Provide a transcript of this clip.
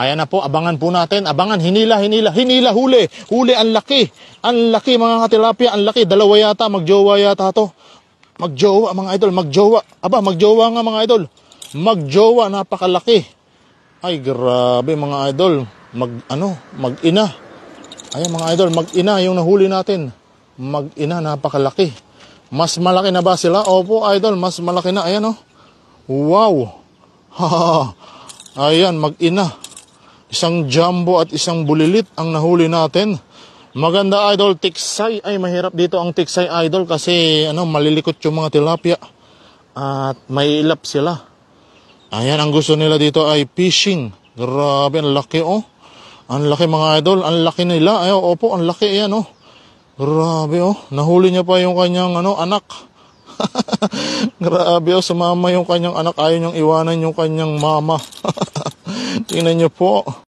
Ayan na po, abangan po natin. Abangan, hinila, huli. Huli, ang laki. Ang laki mga katilapia, ang laki. Dalawa yata, magjowa yata to. Magjowa mga idol, magjowa. Aba, magjowa nga mga idol. Magjowa, napakalaki. Ay, grabe mga idol. Mag-ina. Ayan mga idol, mag-ina yung nahuli natin. Mag-ina, napakalaki. Mas malaki na ba sila? Opo idol, mas malaki na. Ayan oh. Wow. Ayan, mag-ina. Isang jumbo at isang bulilit ang nahuli natin. Maganda idol, tiksay. Ay, mahirap dito ang tiksay idol kasi malilikot yung mga tilapia. At may ilap sila. Ayan, ang gusto nila dito ay fishing. Grabe, ang laki oh. Ang laki mga idol, ang laki nila. Ay, opo, ang laki yan oh. Grabe oh, nahuli niya pa yung kanyang anak. Grabe oh, sumama yung kanyang anak. Ayaw niyang iwanan yung kanyang mama. Tingnan niyo po.